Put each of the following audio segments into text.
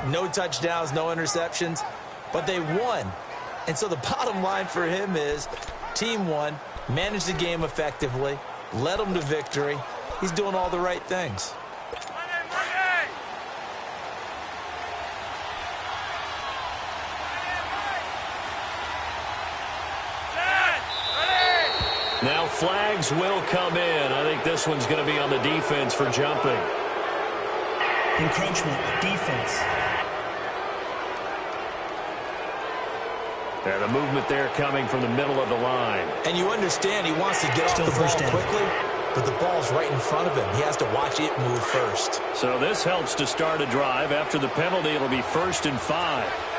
no touchdowns, no interceptions, but they won. And so the bottom line for him is team won, managed the game effectively, led them to victory. He's doing all the right things. Now flags will come in. I think this one's going to be on the defense for jumping. Encroachment, defense. Yeah, the movement there coming from the middle of the line. And you understand he wants to get off the ball quickly, but the ball's right in front of him. He has to watch it move first. So this helps to start a drive. After the penalty, it'll be 1st and 5.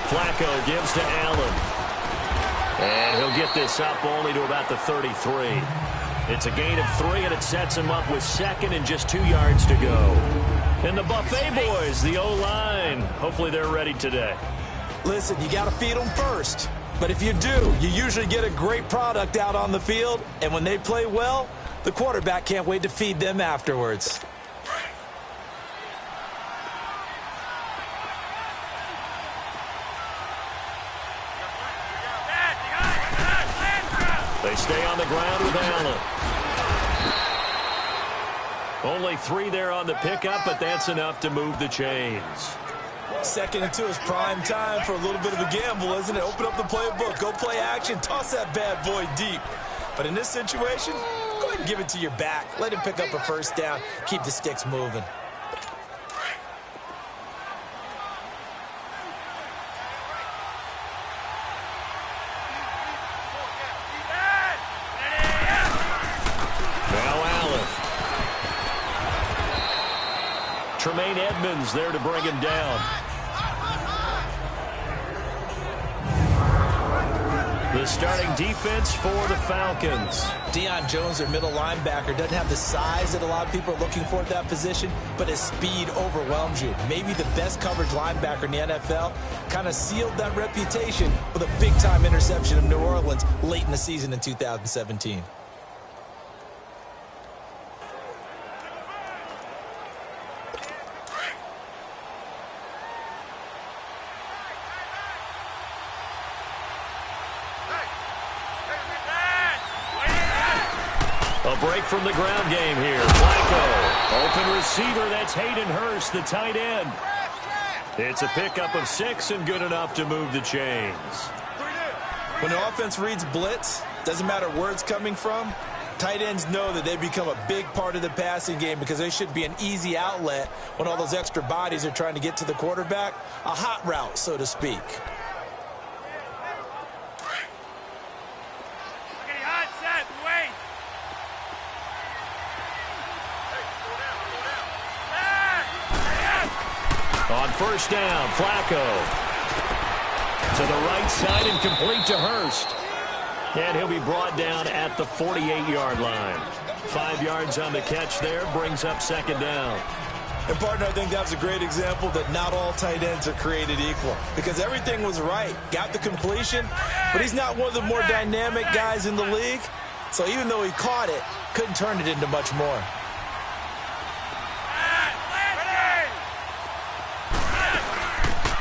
Flacco gives to Allen. And he'll get this up only to about the 33. It's a gain of 3, and it sets him up with 2nd and just 2 yards to go. And the Buffet boys, the O-line, hopefully they're ready today. Listen, you got to feed them first. But if you do, you usually get a great product out on the field. And when they play well, the quarterback can't wait to feed them afterwards. They stay on the ground with Allen. Only 3 there on the pickup, but that's enough to move the chains. 2nd and 2 is prime time for a little bit of a gamble, isn't it? Open up the playbook, go play action, toss that bad boy deep. But in this situation, go ahead and give it to your back. Let him pick up a 1st down, keep the sticks moving. Tremaine Edmonds there to bring him down. The starting defense for the Falcons. Deion Jones, their middle linebacker, doesn't have the size that a lot of people are looking for at that position, but his speed overwhelms you. Maybe the best coverage linebacker in the NFL. Kind of sealed that reputation with a big-time interception of New Orleans late in the season in 2017. A break from the ground game here. Flacco. Open receiver. That's Hayden Hurst, the tight end. It's a pickup of 6 and good enough to move the chains. When the offense reads blitz, doesn't matter where it's coming from, tight ends know that they become a big part of the passing game because they should be an easy outlet when all those extra bodies are trying to get to the quarterback. A hot route, so to speak. On 1st down, Flacco. To the right side and complete to Hurst. And he'll be brought down at the 48-yard line. 5 yards on the catch there, brings up 2nd down. And, partner, I think that was a great example that not all tight ends are created equal. Because everything was right. Got the completion, but he's not one of the more dynamic guys in the league. So even though he caught it, couldn't turn it into much more.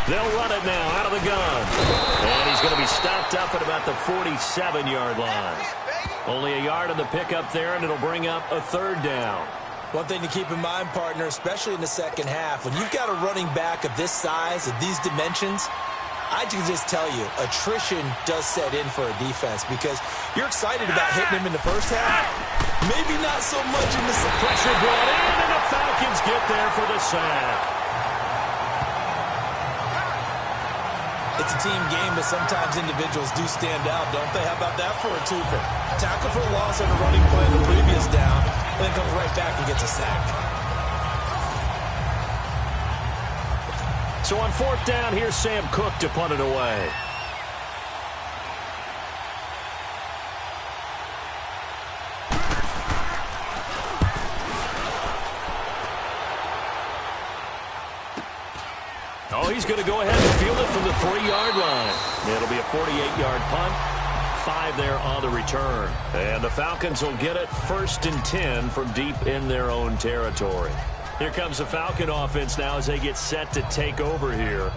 They'll run it now out of the gun. And he's going to be stopped up at about the 47-yard line. Only a yard on the pickup there, and it'll bring up a 3rd down. One thing to keep in mind, partner, especially in the second half, when you've got a running back of this size, of these dimensions, I can just tell you, attrition does set in for a defense because you're excited about hitting him in the first half. Maybe not so much in the pressure brought in, and the Falcons get there for the sack. It's a team game, but sometimes individuals do stand out, don't they? How about that for a twofer? Tackle for a loss on a running play in the previous down, and then comes right back and gets a sack. So on 4th down, here's Sam Cook to punt it away. Oh, he's going to go ahead and field it from the 3-yard line. It'll be a 48-yard punt. 5 there on the return. And the Falcons will get it 1st and 10 from deep in their own territory. Here comes the Falcon offense now as they get set to take over here.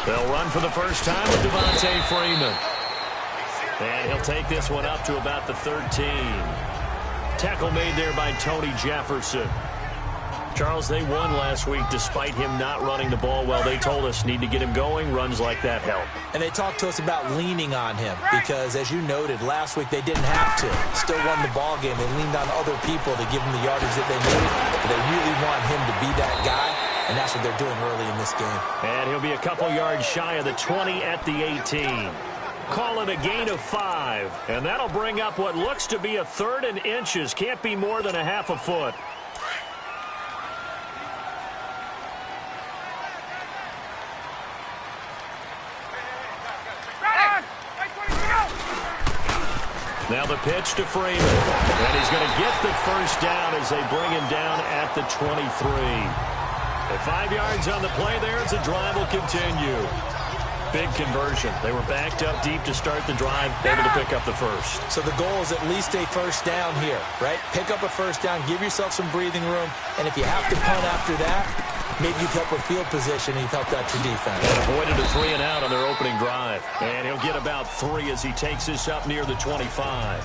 They'll run for the first time with Devontae Freeman. And he'll take this one up to about the 13. Tackle made there by Tony Jefferson. Charles, they won last week despite him not running the ball well. They told us need to get him going. Runs like that help. And they talked to us about leaning on him because, as you noted, last week they didn't have to. Still won the ball game. They leaned on other people to give him the yardage that they needed. But they really want him to be that guy, and that's what they're doing early in this game. And he'll be a couple yards shy of the 20 at the 18. Call it a gain of 5. And that'll bring up what looks to be a 3rd and inches. Can't be more than a half a foot. Now the pitch to Freeman. And he's going to get the first down as they bring him down at the 23. At 5 yards on the play there as the drive will continue. Big conversion. They were backed up deep to start the drive, able to pick up the first. So the goal is at least a first down here, right? Pick up a first down, give yourself some breathing room, and if you have to punt after that, maybe you've helped with field position and you've helped out your defense. And avoided a 3 and out on their opening drive. And he'll get about 3 as he takes this up near the 25.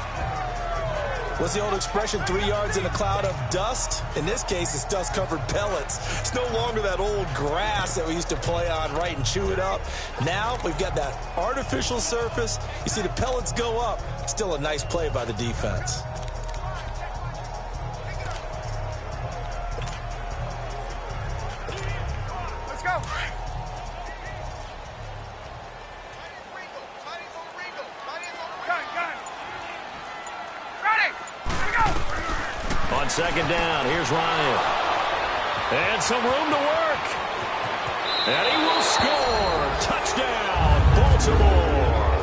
What's the old expression, 3 yards in a cloud of dust? In this case, it's dust-covered pellets. It's no longer that old grass that we used to play on, right, and chew it up. Now we've got that artificial surface. You see the pellets go up. Still a nice play by the defense. Let's go. On 2nd down, here's Ryan. And some room to work. And he will score. Touchdown, Baltimore.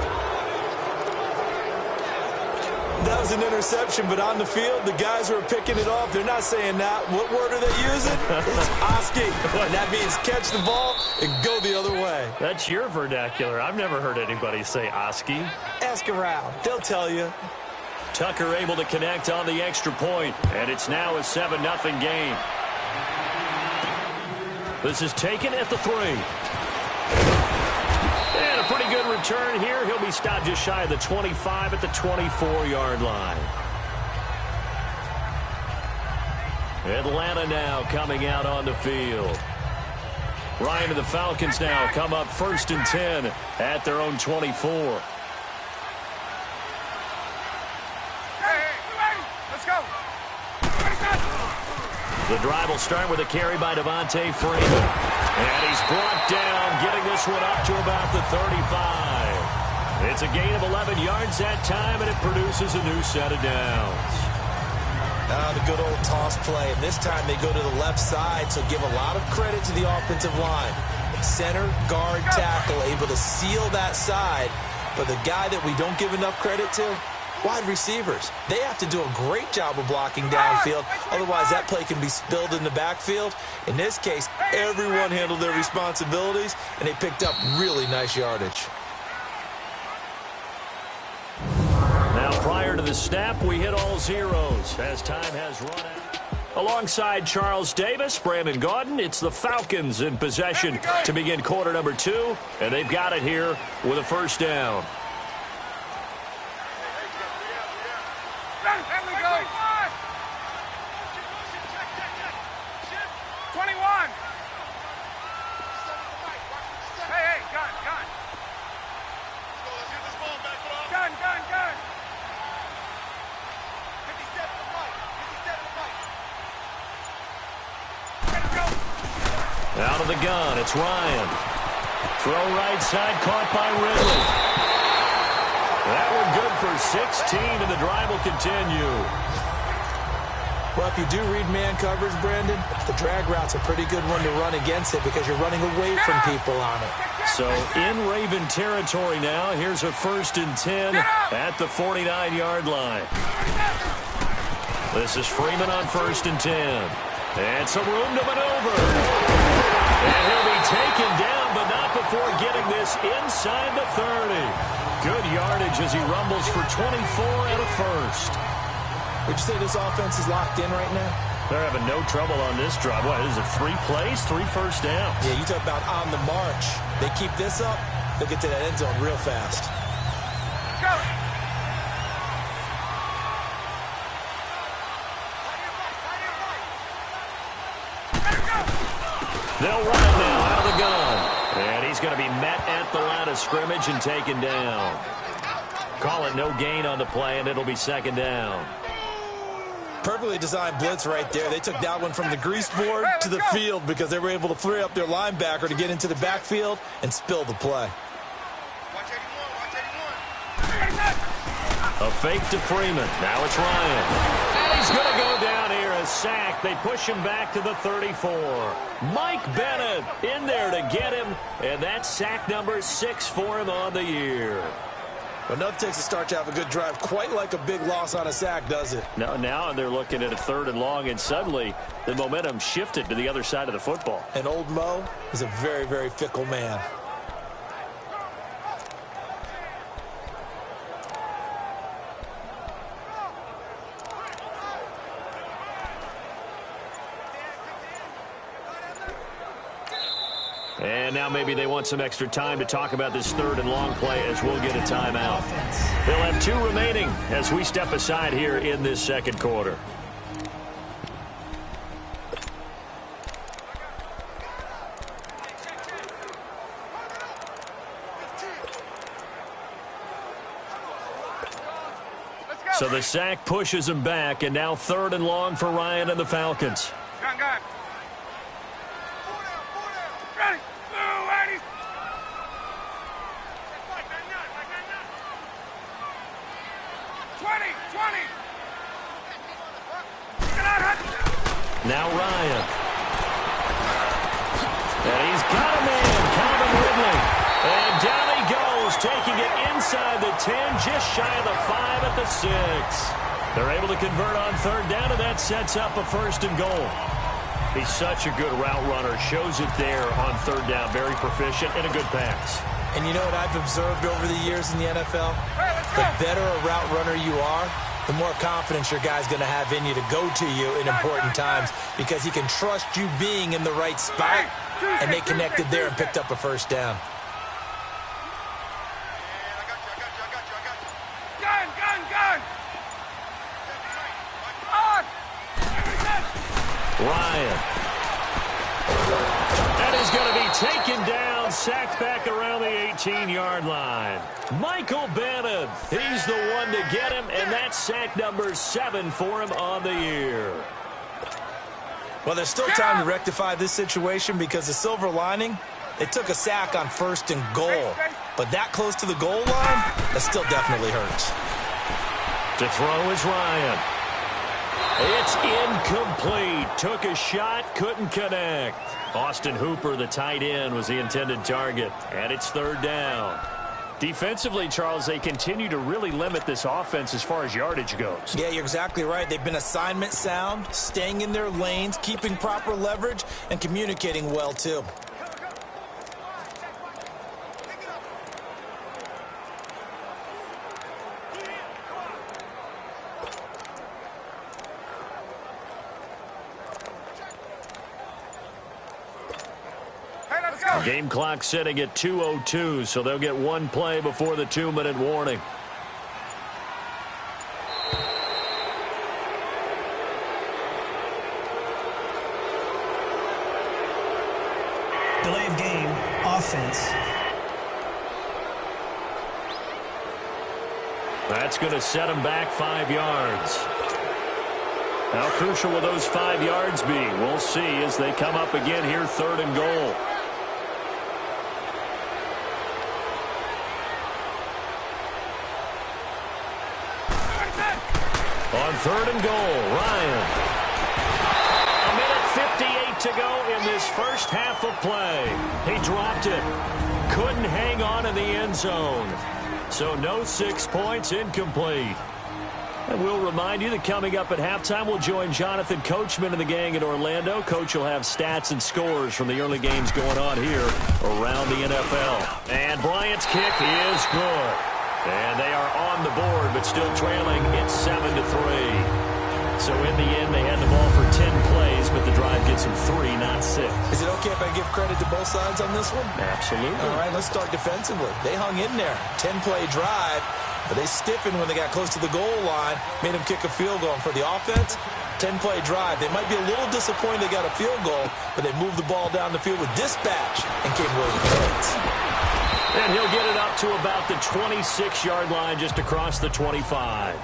That was an interception, but on the field, the guys who are picking it off, they're not saying that. What word are they using? It's Oski. And that means catch the ball and go the other way. That's your vernacular. I've never heard anybody say Oski. Ask around. They'll tell you. Tucker able to connect on the extra point, and it's now a 7-0 game. This is taken at the 3. And a pretty good return here. He'll be stopped just shy of the 25 at the 24-yard line. Atlanta now coming out on the field. Ryan and the Falcons now come up 1st and 10 at their own 24. The drive will start with a carry by Devontae Freeman. And he's brought down, getting this one up to about the 35. It's a gain of 11 yards that time, and it produces a new set of downs. The good old toss play. And this time they go to the left side, so give a lot of credit to the offensive line. Center, guard, tackle, able to seal that side. But the guy that we don't give enough credit to, wide receivers. They have to do a great job of blocking downfield. Otherwise, that play can be spilled in the backfield. In this case, everyone handled their responsibilities, and they picked up really nice yardage. Now, prior to the snap, we hit all zeros as time has run out. Alongside Charles Davis, Brandon Gaudin, it's the Falcons in possession to begin quarter number 2, and they've got it here with a first down. Out of the gun, it's Ryan. Throw right side, caught by Ridley. That one good for 16, and the drive will continue. Well, if you do read man coverage, Brandon, the drag route's a pretty good one to run against it because you're running away from people on it. So in Raven territory now, here's a 1st and 10 at the 49-yard line. This is Freeman on 1st and 10. And some room to maneuver. And he'll be taken down, but not before getting this inside the 30. Good yardage as he rumbles for 24 and a 1st. Would you say this offense is locked in right now? They're having no trouble on this drive. What, is it 3 plays, 3 first downs? Yeah, you talk about on the march. They keep this up, they'll get to that end zone real fast. Go. They'll run it now out of the gun. And he's going to be met at the line of scrimmage and taken down. Call it no gain on the play, and it'll be 2nd down. Perfectly designed blitz right there. They took that one from the grease board to the field because they were able to free up their linebacker to get into the backfield and spill the play. A fake to Freeman. Now it's Ryan. And he's going to go down here, a sack. They push him back to the 34. Mike Bennett in there to get him, and that's sack number 6 for him on the year. Well, nothing takes a start to have a good drive quite like a big loss on a sack, does it? Now they're looking at a 3rd and long, and suddenly the momentum shifted to the other side of the football. And old Mo is a very, very fickle man. And now maybe they want some extra time to talk about this 3rd and long play as we'll get a timeout. They'll have 2 remaining as we step aside here in this 2nd quarter. So the sack pushes him back, and now 3rd and long for Ryan and the Falcons. Gun. Ready. 20. Now Ryan. And he's got a man, Calvin Ridley. And down he goes, taking it inside the 10, just shy of the 5 at the 6. They're able to convert on 3rd down, and that sets up a 1st and goal. He's such a good route runner. Shows it there on 3rd down. Very proficient and a good pass. And you know what I've observed over the years in the NFL? The better a route runner you are, the more confidence your guy's going to have in you to go to you in important times because he can trust you being in the right spot, and they connected there and picked up a 1st down. Ryan. That is going to be taken down, sacked back around the 18-yard line. Michael Bannon, he's the one to get him, and that's sack number 7 for him on the year. Well, there's still time to rectify this situation because the silver lining, they took a sack on 1st and goal. But that close to the goal line, that still definitely hurts. To throw is Ryan. It's incomplete. Took a shot, couldn't connect. Austin Hooper, the tight end, was the intended target. And it's 3rd down. Defensively, Charles, they continue to really limit this offense as far as yardage goes. Yeah, you're exactly right. They've been assignment sound, staying in their lanes, keeping proper leverage, and communicating well, too. Game clock sitting at 2:02, so they'll get 1 play before the 2-minute warning. Delay of game, offense. That's going to set them back 5 yards. How crucial will those 5 yards be? We'll see as they come up again here, 3rd and goal. On 3rd and goal, Ryan. in this first half of play. He dropped it. Couldn't hang on in the end zone. So no 6 points, incomplete. And we'll remind you that coming up at halftime, we'll join Jonathan Coachman and the gang in Orlando. Coach will have stats and scores from the early games going on here around the NFL. And Bryant's kick is good. And they are on the board, but still trailing. It's 7-3. So in the end, they had the ball for 10 plays, but the drive gets them 3, not 6. Is it okay if I give credit to both sides on this one? Absolutely. All right, let's start defensively. They hung in there. 10-play drive, but they stiffened when they got close to the goal line, made them kick a field goal. And for the offense, 10-play drive. They might be a little disappointed they got a field goal, but they moved the ball down the field with dispatch and came away with points. And he'll get it up to about the 26-yard line, just across the 25.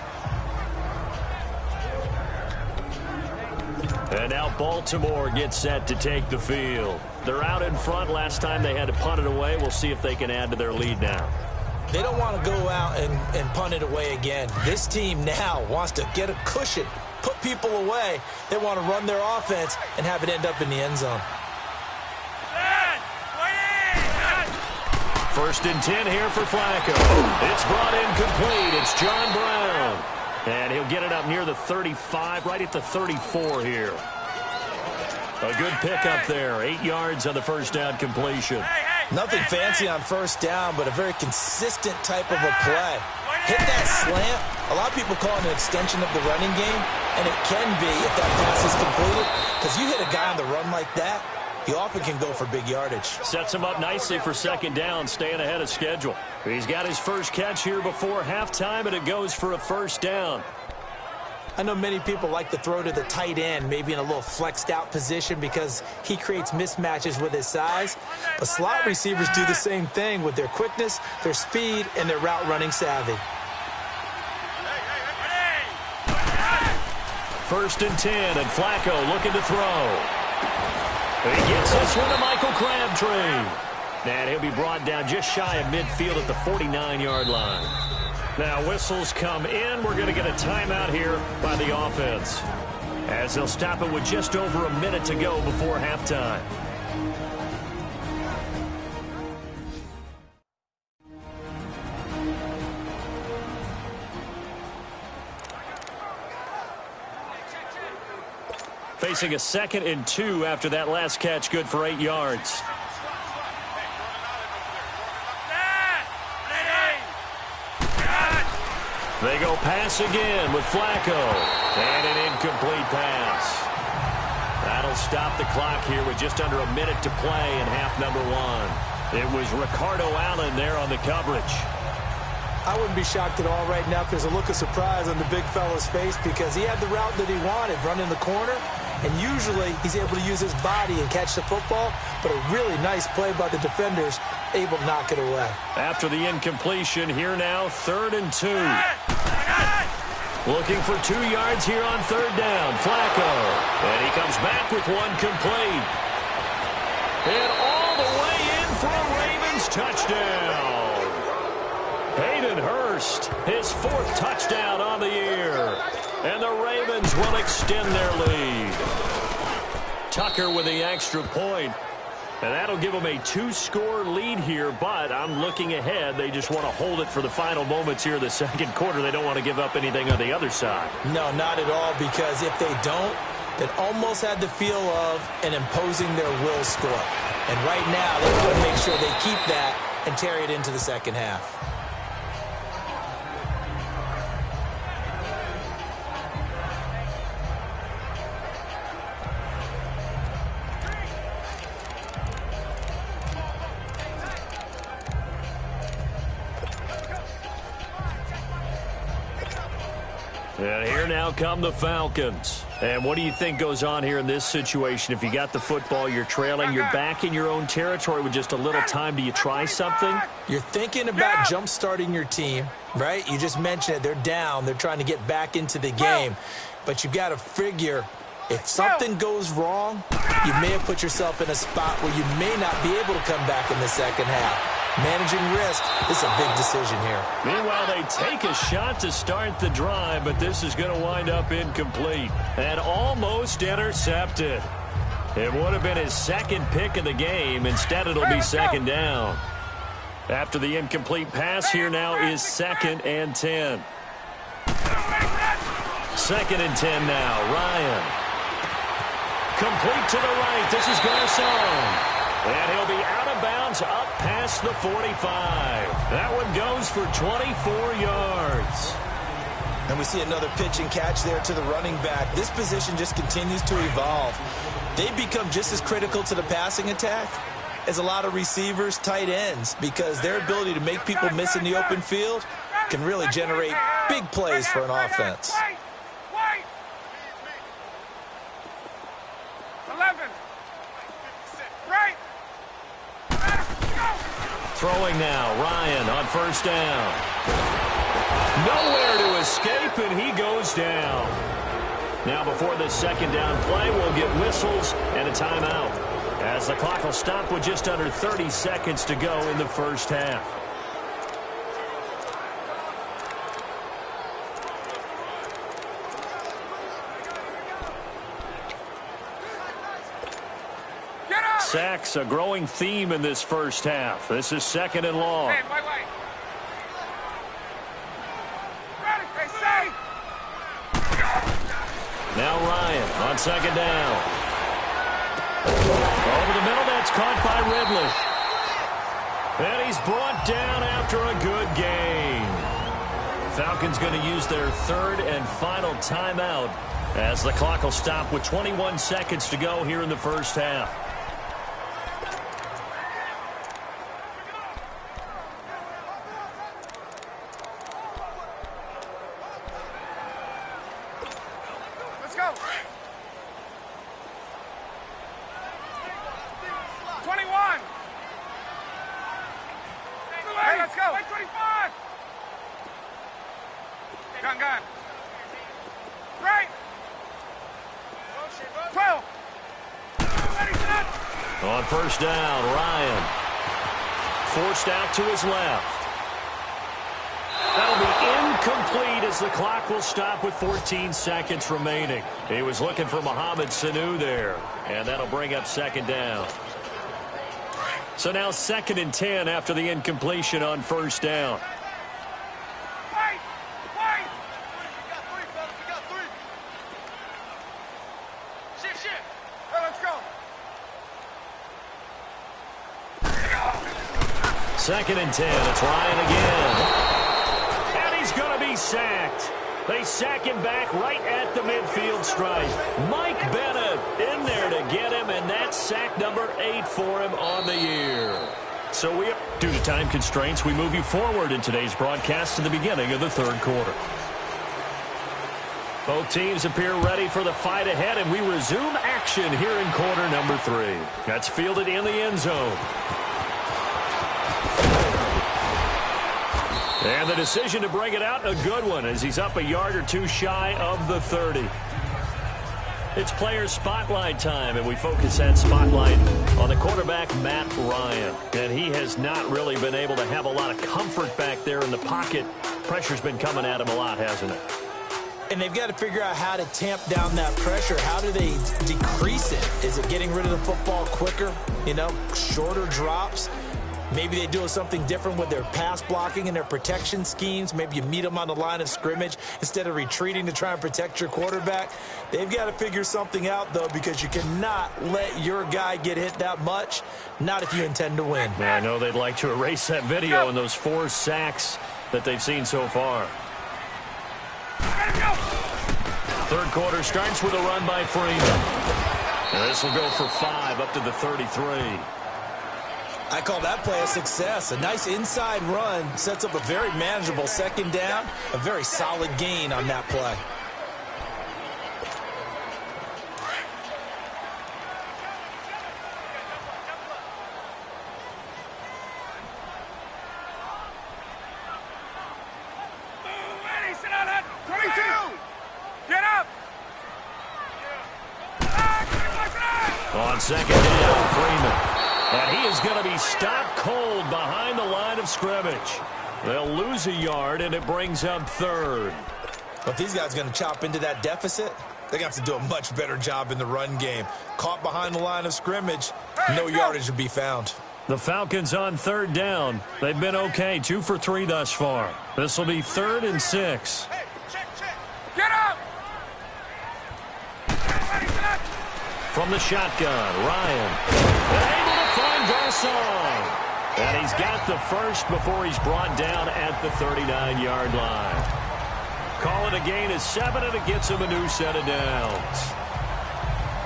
And now Baltimore gets set to take the field. They're out in front. Last time they had to punt it away. We'll see if they can add to their lead now. They don't want to go out and punt it away again. This team now wants to get a cushion, put people away. They want to run their offense and have it end up in the end zone. First and 10 here for Flacco. It's brought in complete. It's John Brown. And he'll get it up near the 35, right at the 34 here. A good pickup there. 8 yards on the first down completion. Nothing fancy on first down, but a very consistent type of a play. Hit that slant. A lot of people call it an extension of the running game, and it can be if that pass is completed. Because you hit a guy on the run like that, he often can go for big yardage. Sets him up nicely for second down, staying ahead of schedule. He's got his first catch here before halftime, and it goes for a first down. I know many people like to throw to the tight end, maybe in a little flexed out position because he creates mismatches with his size. But slot receivers do the same thing with their quickness, their speed, and their route running savvy. First and 10, and Flacco looking to throw. He gets this one to Michael Crabtree. And he'll be brought down just shy of midfield at the 49-yard line. Now whistles come in. We're going to get a timeout here by the offense, as they'll stop it with just over a minute to go before halftime. Facing a 2nd and 2 after that last catch, good for 8 yards. They go pass again with Flacco. And an incomplete pass. That'll stop the clock here with just under a minute to play in half number 1. It was Ricardo Allen there on the coverage. I wouldn't be shocked at all right now because a look of surprise on the big fella's face because he had the route that he wanted, running the corner. And usually he's able to use his body and catch the football, but a really nice play by the defenders, able to knock it away. After the incompletion, here now, 3rd and 2. Looking for 2 yards here on 3rd down. Flacco. And he comes back with one complete. And all the way in for a Ravens touchdown. Hayden Hurst, his 4th touchdown on the year. And the Ravens will extend their lead. Tucker with the extra point. And that'll give them a 2-score lead here, but I'm looking ahead. They just want to hold it for the final moments here in the second quarter. They don't want to give up anything on the other side. No, not at all, because if they don't, it almost had the feel of an imposing their will score. And right now, they want to make sure they keep that and carry it into the second half. And here now come the Falcons. And what do you think goes on here in this situation? If you got the football, you're trailing, you're back in your own territory with just a little time. Do you try something? You're thinking about jump-starting your team, right? You just mentioned it. They're down. They're trying to get back into the game. But you've got to figure, if something goes wrong, you may have put yourself in a spot where you may not be able to come back in the second half. Managing risk is a big decision here. Meanwhile, they take a shot to start the drive, but this is going to wind up incomplete and almost intercepted. It would have been his second pick of the game. Instead, it'll be second down. After the incomplete pass, here now is 2nd and 10. 2nd and 10 now. Ryan. Complete to the right. This is Garcon. And he'll be out of bounds up past the 45. That one goes for 24 yards. And we see another pitch and catch there to the running back. This position just continues to evolve. They become just as critical to the passing attack as a lot of receivers, tight ends, because their ability to make people miss in the open field can really generate big plays for an offense. 11. Right. Throwing now, Ryan on 1st down. Nowhere to escape, and he goes down. Now before this 2nd down play, we'll get whistles and a timeout, as the clock will stop with just under 30 seconds to go in the 1st half. Sacks, a growing theme in this 1st half. This is 2nd and long. Hey, my way. Ready, hey, say. Now Ryan on 2nd down. Over the middle, that's caught by Ridley. And he's brought down after a good gain. Falcons going to use their 3rd and final timeout, as the clock will stop with 21 seconds to go here in the 1st half. On 1st down, Ryan forced out to his left. That'll be incomplete as the clock will stop with 14 seconds remaining. He was looking for Mohamed Sanu there, and that'll bring up 2nd down. So now 2nd and 10 after the incompletion on 1st down. Second and 10. It's Ryan again. And he's going to be sacked. They sack him back right at the midfield stripe. Mike Bennett in there to get him, and that's sack number 8 for him on the year. So due to time constraints, we move you forward in today's broadcast to the beginning of the 3rd quarter. Both teams appear ready for the fight ahead, and we resume action here in quarter number 3. That's fielded in the end zone. And the decision to bring it out, a good one, as he's up a yard or two shy of the 30. It's player spotlight time, and we focus that spotlight on the quarterback, Matt Ryan. And he has not really been able to have a lot of comfort back there in the pocket. Pressure's been coming at him a lot, hasn't it? And they've got to figure out how to tamp down that pressure. How do they decrease it? Is it getting rid of the football quicker? You know, shorter drops? Maybe they do something different with their pass blocking and their protection schemes. Maybe you meet them on the line of scrimmage instead of retreating to try and protect your quarterback. They've got to figure something out, though, because you cannot let your guy get hit that much, not if you intend to win. Yeah, I know they'd like to erase that video and those 4 sacks that they've seen so far. 3rd quarter starts with a run by Freeman. And this will go for 5 up to the 33. I call that play a success. A nice inside run sets up a very manageable 2nd down. A very solid gain on that play. Sit on that. 22. Get up. On 2nd down, Freeman. And he is going to be stopped cold behind the line of scrimmage. They'll lose a yard, and it brings up 3rd. But these guys are going to chop into that deficit. They got to do a much better job in the run game. Caught behind the line of scrimmage, no yardage to be found. The Falcons on third down. They've been okay, 2 for 3 thus far. This will be 3rd and 6. Hey, check. Get up! From the shotgun, Ryan. And able to find Garcon. And he's got the first before he's brought down at the 39-yard line. Call it a gain of 7, and it gets him a new set of downs.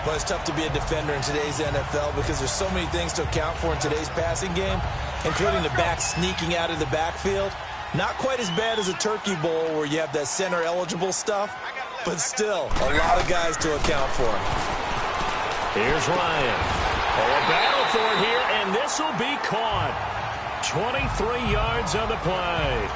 But it's tough to be a defender in today's NFL because there's so many things to account for in today's passing game, including the back sneaking out of the backfield. Not quite as bad as a turkey bowl where you have that center-eligible stuff, but still a lot of guys to account for. Here's Ryan. Oh, a battle for it here, and this will be caught. 23 yards on the play.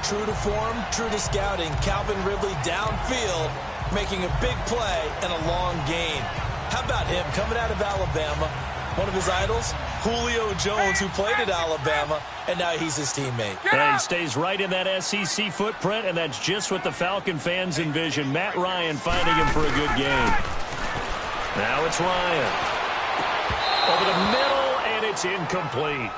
True to form, true to scouting, Calvin Ridley downfield, making a big play and a long gain. How about him coming out of Alabama? One of his idols, Julio Jones, who played at Alabama, and now he's his teammate. And he stays right in that SEC footprint, and that's just what the Falcon fans envision. Matt Ryan finding him for a good game. Now it's Ryan. Over the middle, and it's incomplete.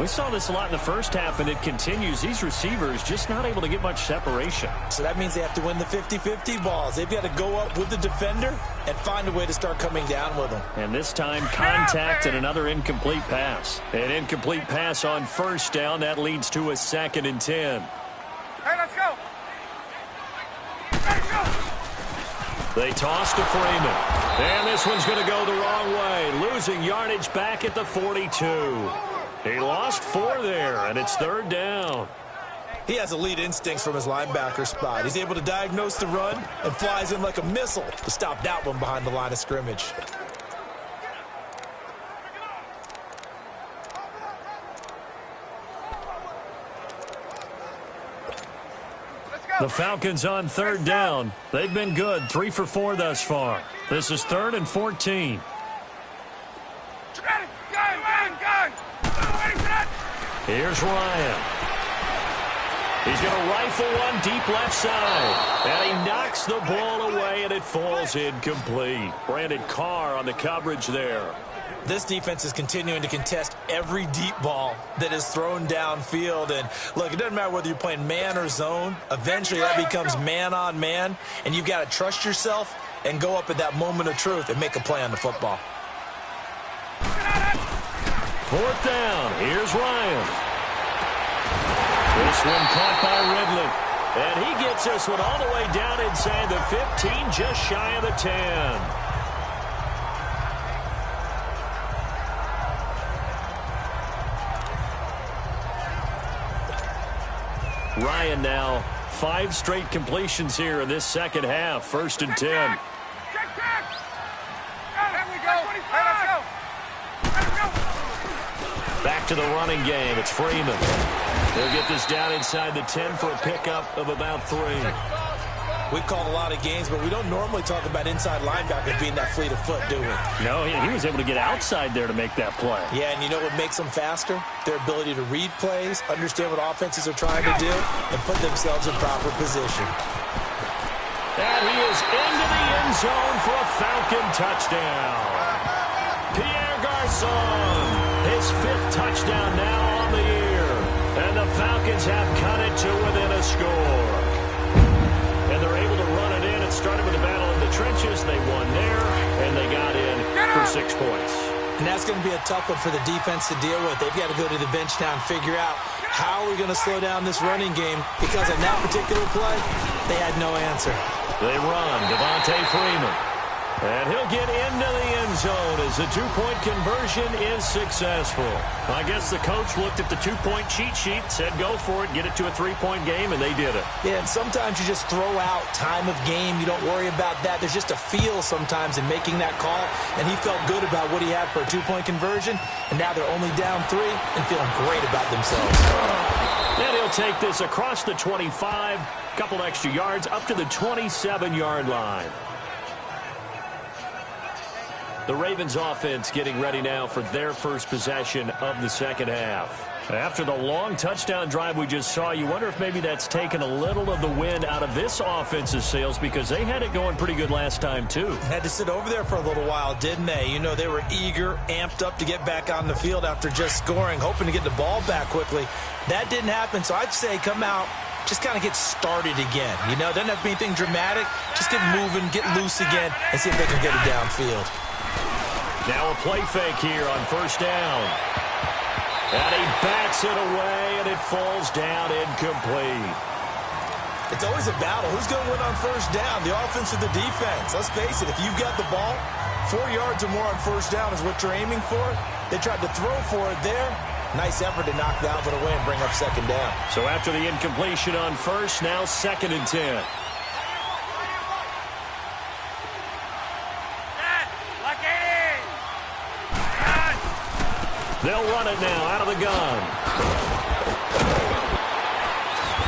We saw this a lot in the first half, and it continues. These receivers just not able to get much separation. So that means they have to win the 50-50 balls. They've got to go up with the defender and find a way to start coming down with them. And this time, contact and another incomplete pass. An incomplete pass on first down. That leads to a 2nd and 10. Hey, let's go. Let's go. They toss to Freeman. And this one's going to go the wrong way. Losing yardage back at the 42. He lost 4 there, and it's 3rd down. He has elite instincts from his linebacker spot. He's able to diagnose the run and flies in like a missile to stop that one behind the line of scrimmage. The Falcons on 3rd down. They've been good, 3 for 4 thus far. This is 3rd and 14. Gun. Here's Ryan. He's going to rifle one deep left side. And he knocks the ball away, and it falls incomplete. Brandon Carr on the coverage there. This defense is continuing to contest every deep ball that is thrown downfield. And, look, it doesn't matter whether you're playing man or zone. Eventually, that becomes man-on-man. And you've got to trust yourself and go up at that moment of truth and make a play on the football. 4th down. Here's Ryan. This one caught by Ridley. And he gets this one all the way down inside the 15, just shy of the 10. Ryan now, 5 straight completions here in this second half. 1st and 10. Check. There we go. Hey, let's go. Back to the running game. It's Freeman. He'll get this down inside the 10 for a pickup of about 3. We've called a lot of games, but we don't normally talk about inside linebackers being that fleet of foot, do we? No, he was able to get outside there to make that play. Yeah, and you know what makes them faster? Their ability to read plays, understand what offenses are trying to do, and put themselves in proper position. And he is into the end zone for a Falcon touchdown. Pierre Garcon, his 5th touchdown now on the year. And the Falcons have cut it to within a score. And they're able to run it in. It started with a battle in the trenches. They won there, and they got in for 6 points. And that's going to be a tough one for the defense to deal with. They've got to go to the bench now and figure out how are we going to slow down this running game, because on that particular play, they had no answer. They run. Devontae Freeman. And he'll get into the end zone as the 2-point conversion is successful. I guess the coach looked at the 2-point cheat sheet, said go for it, get it to a 3-point game, and they did it. Yeah, and sometimes you just throw out time of game. You don't worry about that. There's just a feel sometimes in making that call, and he felt good about what he had for a 2-point conversion, and now they're only down 3 and feeling great about themselves. And he'll take this across the 25, couple extra yards, up to the 27-yard line. The Ravens offense getting ready now for their first possession of the second half. After the long touchdown drive we just saw, you wonder if maybe that's taken a little of the wind out of this offense's sails, because they had it going pretty good last time too. Had to sit over there for a little while, didn't they? You know, they were eager, amped up to get back on the field after just scoring, hoping to get the ball back quickly. That didn't happen, so I'd say come out, just kind of get started again. You know, doesn't have to be anything dramatic. Just get moving, get loose again, and see if they can get it downfield. Now a play fake here on first down. And he bats it away, and it falls down incomplete. It's always a battle. Who's going to win on first down, the offense or the defense? Let's face it, if you've got the ball, 4 yards or more on first down is what you're aiming for. They tried to throw for it there. Nice effort to knock that one away and bring up second down. So after the incompletion on first, now 2nd and 10. They'll run it now out of the gun.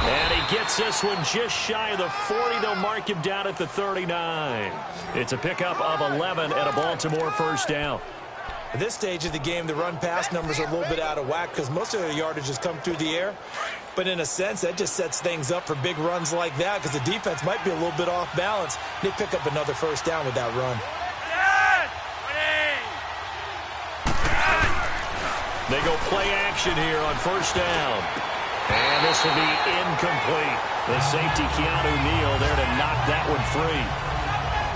And he gets this one just shy of the 40. They'll mark him down at the 39. It's a pickup of 11 at a Baltimore first down. At this stage of the game, the run-pass numbers are a little bit out of whack because most of their yardage has come through the air. But in a sense, that just sets things up for big runs like that because the defense might be a little bit off balance. They pick up another first down with that run. They go play action here on first down. And this will be incomplete. The safety, Keanu Neal, there to knock that one free.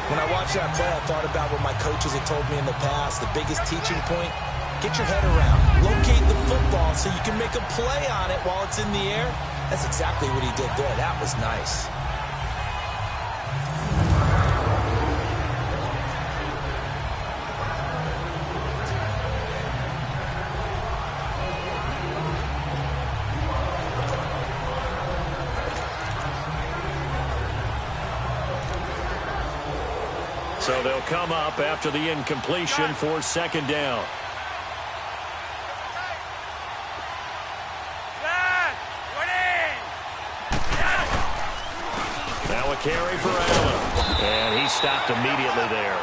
When I watched that play, I thought about what my coaches had told me in the past. The biggest teaching point, get your head around. Locate the football so you can make a play on it while it's in the air. That's exactly what he did there. That was nice. So they'll come up after the incompletion for second down. Now a carry for Allen. And he stopped immediately there.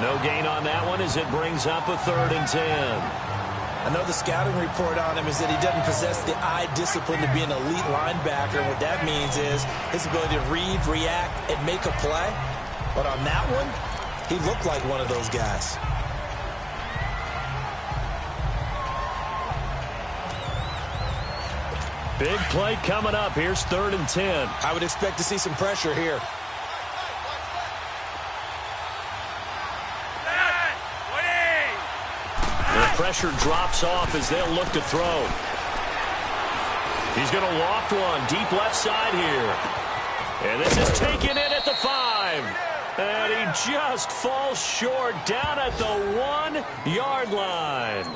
No gain on that one as it brings up a 3rd and 10. I know the scouting report on him is that he doesn't possess the eye discipline to be an elite linebacker. What that means is his ability to read, react, and make a play. But on that one, he looked like one of those guys. Big play coming up. Here's 3rd and 10. I would expect to see some pressure here. The pressure drops off as they'll look to throw. He's going to loft one deep left side here. And this is taken in at the 5. And he just falls short down at the 1-yard line.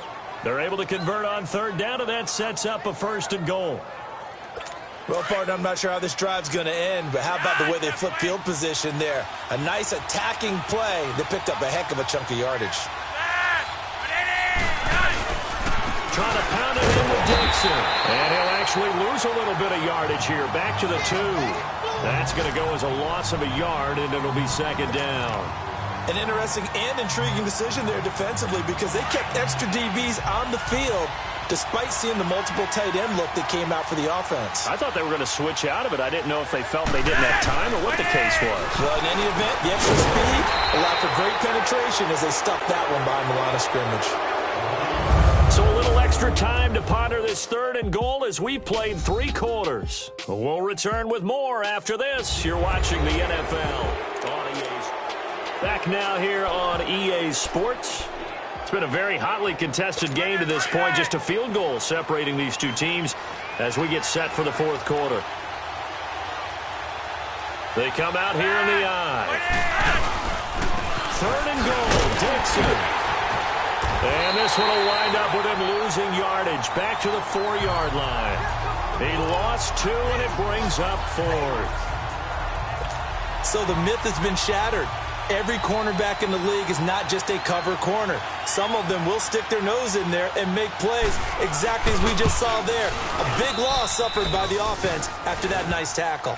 They're able to convert on 3rd down, and that sets up a 1st and goal. Well, partner, I'm not sure how this drive's going to end, but how about the way they flip field position there? A nice attacking play that picked up a heck of a chunk of yardage. Trying to pound it in with Dixon. And he'll actually lose a little bit of yardage here. Back to the 2. That's going to go as a loss of a yard, and it'll be second down. An interesting and intriguing decision there defensively because they kept extra DBs on the field despite seeing the multiple tight end look that came out for the offense. I thought they were going to switch out of it. I didn't know if they felt they didn't have time or what the case was. Well, in any event, the extra speed allowed for great penetration as they stuck that one behind the line of scrimmage. So a little extra time to ponder this 3rd and goal as we played 3 quarters. We'll return with more after this. You're watching the NFL on EA. Back now here on EA Sports. It's been a very hotly contested game to this point. Just a field goal separating these two teams as we get set for the 4th quarter. They come out here in the eye. 3rd and goal, Dixon. And this one will wind up with him losing yardage back to the 4-yard line. He lost 2, and it brings up 4th. So the myth has been shattered. Every cornerback in the league is not just a cover corner. Some of them will stick their nose in there and make plays exactly as we just saw there. A big loss suffered by the offense after that nice tackle.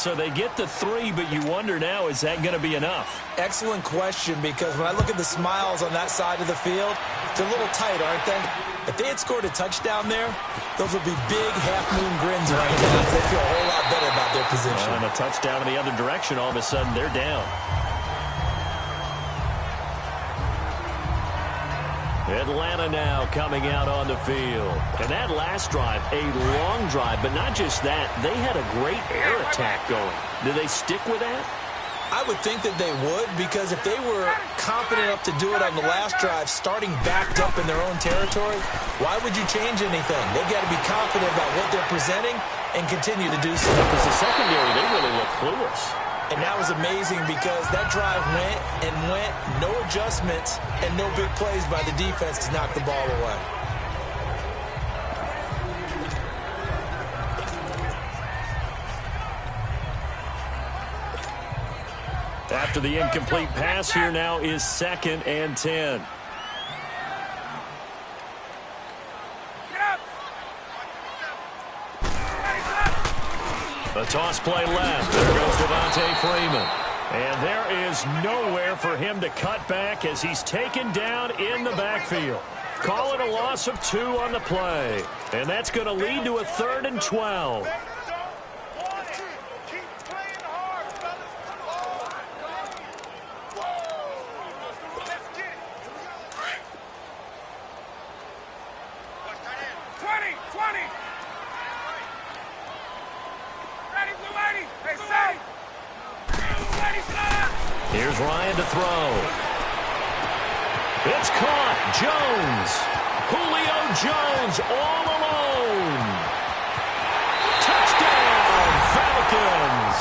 So they get the 3, but you wonder now, is that going to be enough? Excellent question, because when I look at the smiles on that side of the field, they're a little tight, aren't they? If they had scored a touchdown there, those would be big half-moon grins right now. They feel a whole lot better about their position. And a touchdown in the other direction, all of a sudden they're down. Atlanta now coming out on the field. And that last drive, a long drive, but not just that. They had a great air attack going. Do they stick with that? I would think that they would, because if they were confident enough to do it on the last drive, starting backed up in their own territory, why would you change anything? They've got to be confident about what they're presenting and continue to do so. Because the secondary, they really look clueless. And that was amazing, because that drive went and went, no adjustments and no big plays by the defense to knock the ball away. After the incomplete pass, here now is 2nd and 10. The toss play left. There goes Devontae Freeman. And there is nowhere for him to cut back as he's taken down in the backfield. Call it a loss of 2 on the play. And that's going to lead to a 3rd and 12. Here's Ryan to throw. It's caught. Jones. Julio Jones all alone. Touchdown, Falcons.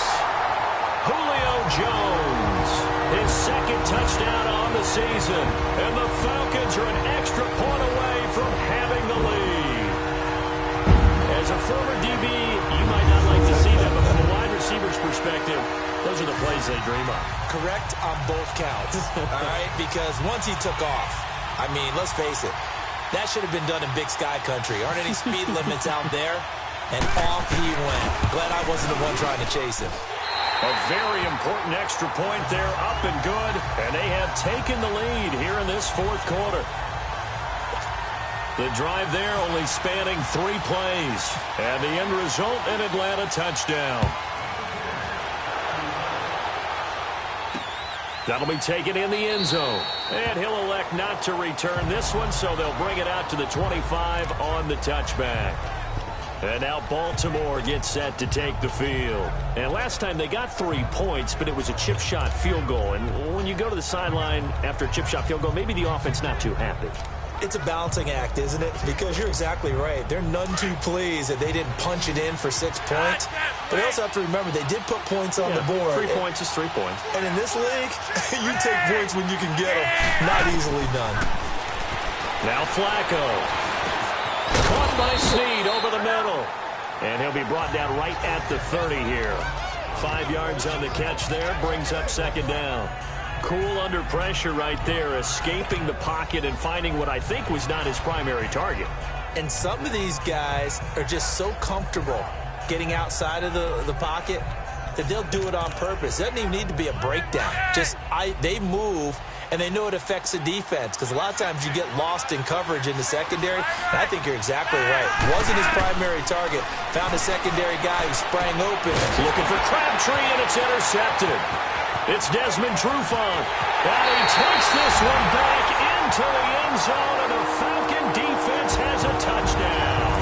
Julio Jones, his 2nd touchdown on the season. And the Falcons are an extra point away from having the lead. As a former DB, you might not like to see that, but from a wide receiver's perspective, those are the plays they dream of. Correct on both counts, all right? Because once he took off, I mean, let's face it, that should have been done in Big Sky Country. Aren't any speed limits out there? And off he went. Glad I wasn't the one trying to chase him. A very important extra point there, up and good. And they have taken the lead here in this 4th quarter. The drive there only spanning 3 plays. And the end result, an Atlanta touchdown. That'll be taken in the end zone. And he'll elect not to return this one, so they'll bring it out to the 25 on the touchback. And now Baltimore gets set to take the field. And last time they got 3 points, but it was a chip shot field goal. And when you go to the sideline after a chip shot field goal, maybe the offense not too happy. It's a balancing act, isn't it? Because you're exactly right. They're none too pleased that they didn't punch it in for 6 points. But you also have to remember they did put points on the board. 3 points is 3 points. And in this league, you take points when you can get them. Not easily done. Now Flacco. Caught by Snead over the middle. And he'll be brought down right at the 30 here. 5 yards on the catch there. Brings up 2nd down. Cool under pressure right there, escaping the pocket and finding what I think was not his primary target. And some of these guys are just so comfortable getting outside of the pocket that they'll do it on purpose. It doesn't even need to be a breakdown. They move, and they know it affects the defense, because a lot of times you get lost in coverage in the secondary, and I think you're exactly right. Wasn't his primary target. Found a secondary guy who sprang open. Looking for Crabtree, and it's intercepted. It's Desmond Trufant. And he takes this one back into the end zone, and the Falcon defense has a touchdown.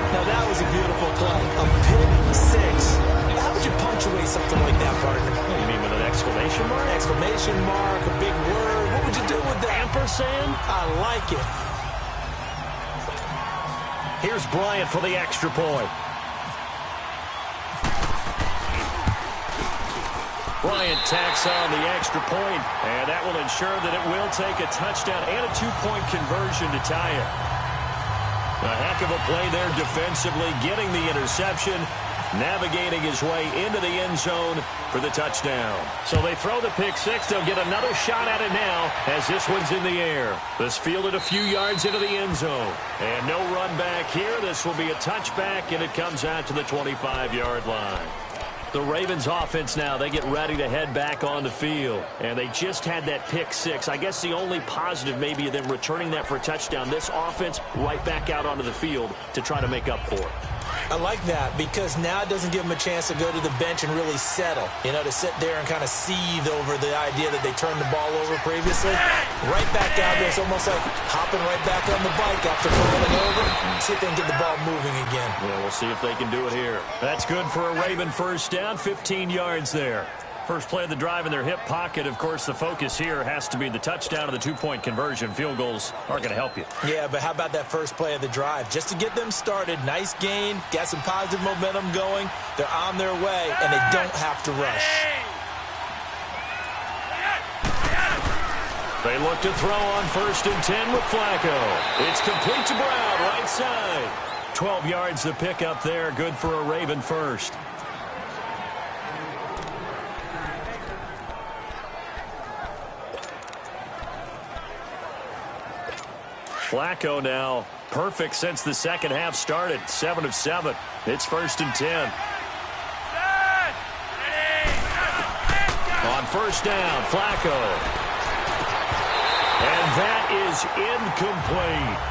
Now, that was a beautiful play. A pick 6. How would you punctuate something like that, partner? You mean with an exclamation mark? Exclamation mark, a big word. What would you do with that? Ampersand? I like it. Here's Bryant for the extra point. Bryant tacks on the extra point, and that will ensure that it will take a touchdown and a 2-point conversion to tie it. A heck of a play there defensively, getting the interception. navigating his way into the end zone for the touchdown. So they throw the pick six. They'll get another shot at it now as this one's in the air. This fielded a few yards into the end zone. And no run back here. This will be a touchback, and it comes out to the 25-yard line. The Ravens offense now, they get ready to head back on the field. And they just had that pick six. I guess the only positive maybe of them returning that for a touchdown. This offense right back out onto the field to try to make up for it. I like that because now it doesn't give them a chance to go to the bench and really settle. You know, to sit there and kind of seethe over the idea that they turned the ball over previously. Right back out there. It's almost like hopping right back on the bike after falling over. See if they can get the ball moving again. Yeah, we'll see if they can do it here. That's good for a Raven first down, 15 yards there. First play of the drive in their hip pocket. Of course, the focus here has to be the touchdown and the two-point conversion. Field goals aren't going to help you. Yeah, but how about that first play of the drive? Just to get them started, nice gain, got some positive momentum going. They're on their way, and they don't have to rush. They look to throw on 1st and 10 with Flacco. It's complete to Brown, right side. 12 yards to pick up there. Good for a Raven first. Flacco now perfect since the second half started. 7 of 7. It's 1st and 10. On 1st down, Flacco. And that is incomplete.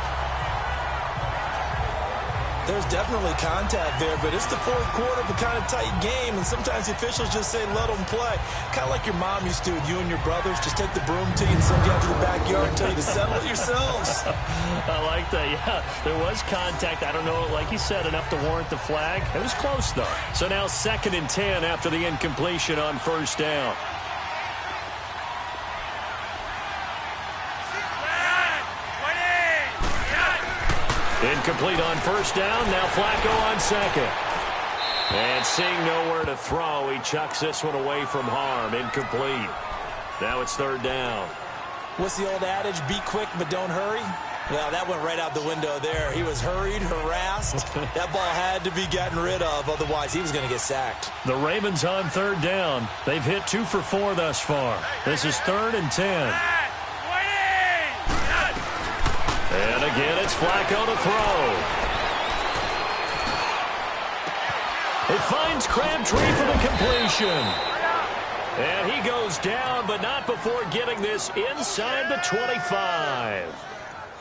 There's definitely contact there, but it's the fourth quarter of a kind of tight game, and sometimes the officials just say let them play. Kind of like your mom used to, you and your brothers just take the broom to you and send you out to the backyard and tell you to settle it yourselves. I like that, yeah. There was contact. I don't know, like you said, enough to warrant the flag. It was close, though. So now 2nd and 10 after the incompletion on 1st down. Incomplete on 1st down. Now Flacco on 2nd. And seeing nowhere to throw, he chucks this one away from harm. Incomplete. Now it's 3rd down. What's the old adage? Be quick, but don't hurry. Well, that went right out the window there. He was hurried, harassed. That ball had to be gotten rid of. Otherwise, he was going to get sacked. The Ravens on 3rd down. They've hit 2 for 4 thus far. This is 3rd and 10. And again, it's Flacco to throw. It finds Crabtree for the completion. And he goes down, but not before getting this inside the 25.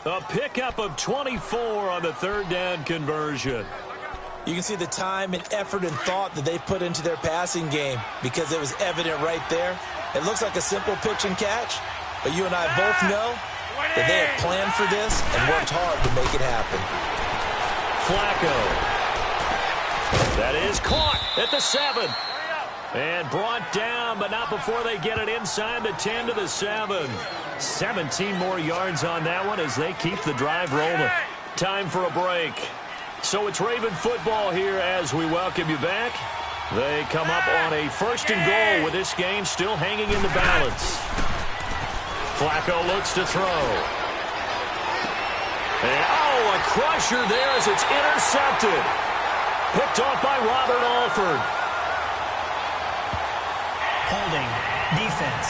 A pickup of 24 on the 3rd down conversion. You can see the time and effort and thought that they put into their passing game because it was evident right there. It looks like a simple pitch and catch, but you and I both know that they have planned for this and worked hard to make it happen. Flacco. That is caught at the 7. And brought down, but not before they get it inside the 10 to the 7. 17 more yards on that one as they keep the drive rolling. Time for a break. So it's Raven football here as we welcome you back. They come up on a 1st and goal with this game still hanging in the balance. Flacco looks to throw. And, oh, a crusher there as it's intercepted. Picked off by Robert Alford. Holding. Defense.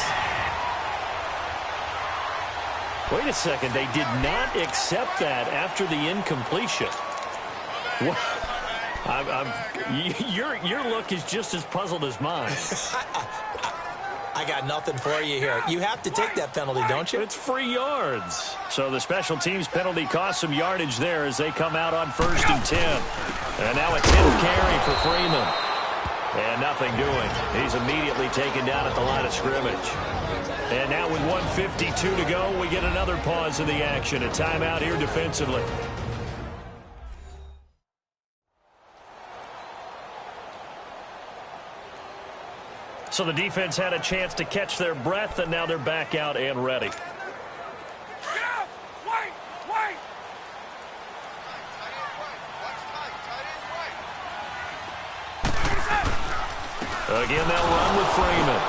Wait a second. They did not accept that after the incompletion. What? Your look is just as puzzled as mine. I got nothing for you here. You have to take that penalty, don't you? It's free yards. So the special teams penalty cost some yardage there as they come out on 1st and 10. And now a 10th carry for Freeman. And nothing doing. He's immediately taken down at the line of scrimmage. And now with 1:52 to go, we get another pause in the action. A timeout here defensively. So the defense had a chance to catch their breath, and now they're back out and ready. Again, they'll run with Freeman.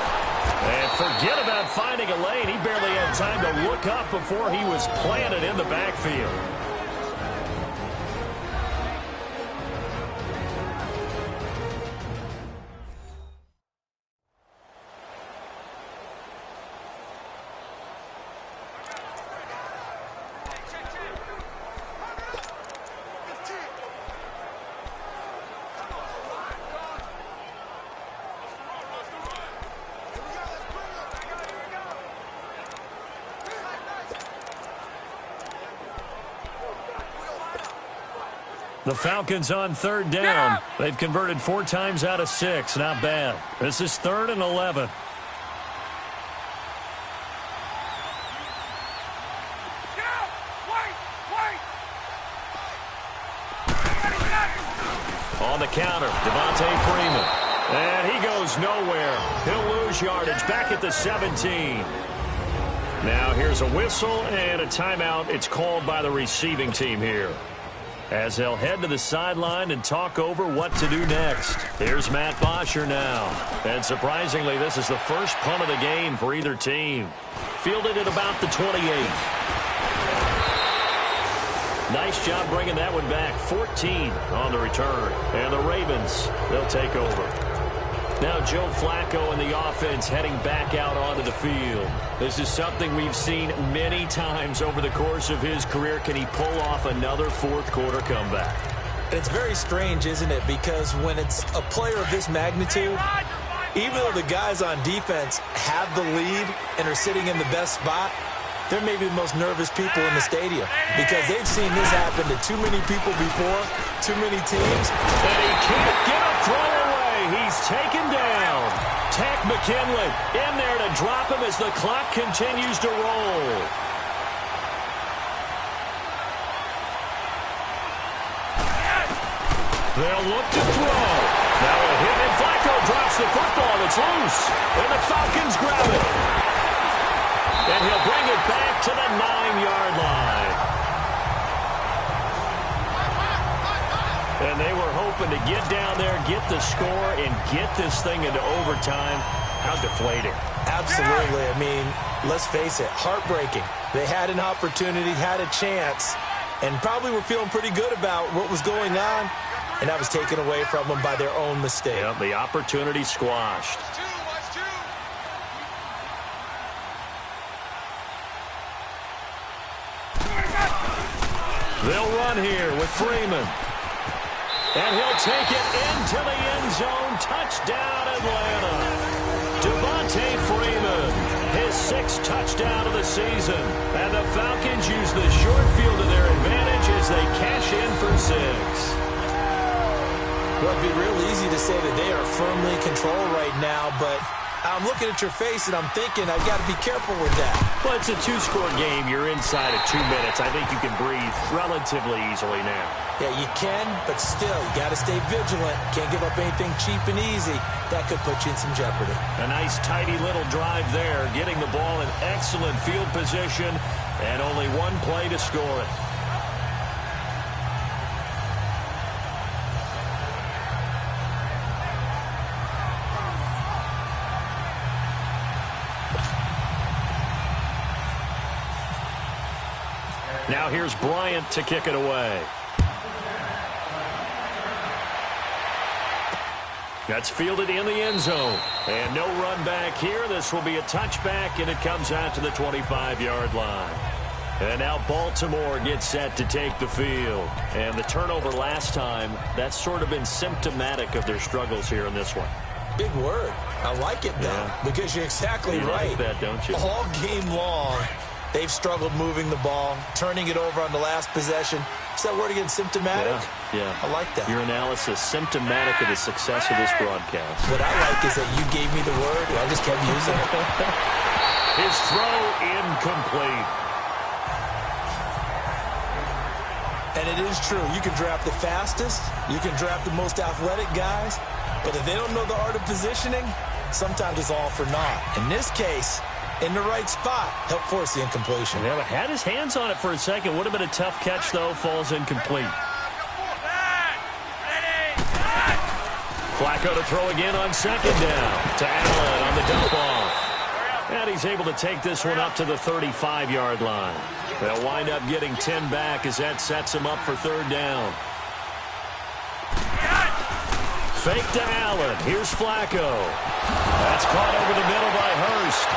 And forget about finding a lane. He barely had time to look up before he was planted in the backfield. The Falcons on third down. They've converted 4 times out of 6. Not bad. This is 3rd and 11. Get out! Wait! On the counter, Devontae Freeman. And he goes nowhere. He'll lose yardage back at the 17. Now here's a whistle and a timeout. It's called by the receiving team here, as they'll head to the sideline and talk over what to do next. Here's Matt Bosher now. And surprisingly, this is the first punt of the game for either team. Fielded at about the 28. Nice job bringing that one back. 14 on the return. And the Ravens, they'll take over. Now Joe Flacco and the offense heading back out onto the field. This is something we've seen many times over the course of his career. Can he pull off another fourth-quarter comeback? It's very strange, isn't it? Because when it's a player of this magnitude, even though the guys on defense have the lead and are sitting in the best spot, they're maybe the most nervous people in the stadium because they've seen this happen to too many people before, too many teams. And he can't get a throw away. He's taken down. Tech McKinley in there to drop him as the clock continues to roll. They'll look to throw. Now a hit, and Flacco drops the football. It's loose, and the Falcons grab it. And he'll bring it back to the 9-yard line. And they were hoping to get down there, get the score, and get this thing into overtime. How deflating. Absolutely. I mean, let's face it, heartbreaking. They had an opportunity, had a chance, and probably were feeling pretty good about what was going on, and that was taken away from them by their own mistake. Yep, the opportunity squashed. They'll run here with Freeman. And he'll take it into the end zone. Touchdown, Atlanta. Devontae Freeman, his 6th touchdown of the season. And the Falcons use the short field to their advantage as they cash in for 6. Well, it'd be real easy to say that they are firmly in control right now, but I'm looking at your face and I'm thinking I've got to be careful with that. Well, it's a 2-score game. You're inside of 2 minutes. I think you can breathe relatively easily now. Yeah, you can, but still, you got to stay vigilant. Can't give up anything cheap and easy. That could put you in some jeopardy. A nice, tidy little drive there, getting the ball in excellent field position, and only one play to score it. Now here's Bryant to kick it away. That's fielded in the end zone. And no run back here. This will be a touchback, and it comes out to the 25-yard line. And now Baltimore gets set to take the field. And the turnover last time, that's sort of been symptomatic of their struggles here in this one. Big word. I like it, though, because you're exactly right. You like that, don't you? All game long, they've struggled moving the ball, turning it over on the last possession. Is that word again, symptomatic? Yeah. I like that. Your analysis, symptomatic of the success of this broadcast. What I like is that you gave me the word, and I just kept using it. His throw incomplete. And it is true. You can draft the fastest. You can draft the most athletic guys. But if they don't know the art of positioning, sometimes it's all for naught. In this case, in the right spot, help force the incompletion. Yeah, but had his hands on it for a second. Would have been a tough catch, though. Falls incomplete. Flacco to throw again on 2nd down. To Allen on the dump off. And he's able to take this one up to the 35-yard line. They'll wind up getting 10 back as that sets him up for 3rd down. Fake to Allen. Here's Flacco. That's caught over the middle by Hurst.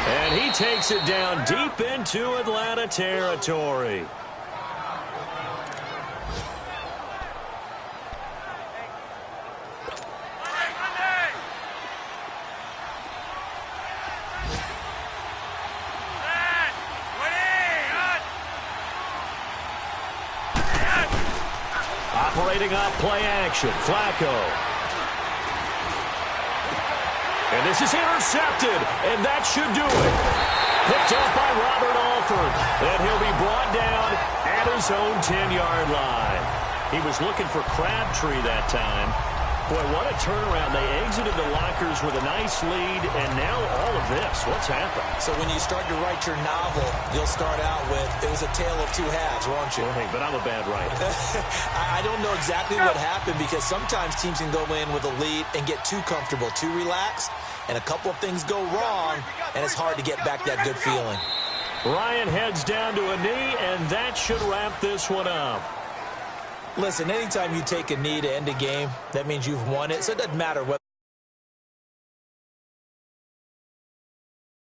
And he takes it down deep into Atlanta territory. Operating off play action. Flacco. And this is intercepted, and that should do it. Picked up by Robert Alford, and he'll be brought down at his own 10-yard line. He was looking for Crabtree that time. Boy, what a turnaround. They exited the lockers with a nice lead, and now all of this. What's happened? So when you start to write your novel, you'll start out with, it was a tale of two halves, won't you? Hey, but I'm a bad writer. I don't know exactly what happened, because sometimes teams can go in with a lead and get too comfortable, too relaxed, and a couple of things go wrong, and it's hard to get back that good feeling. Ryan heads down to a knee, and that should wrap this one up. Listen, anytime you take a knee to end a game, that means you've won it, so it doesn't matter what.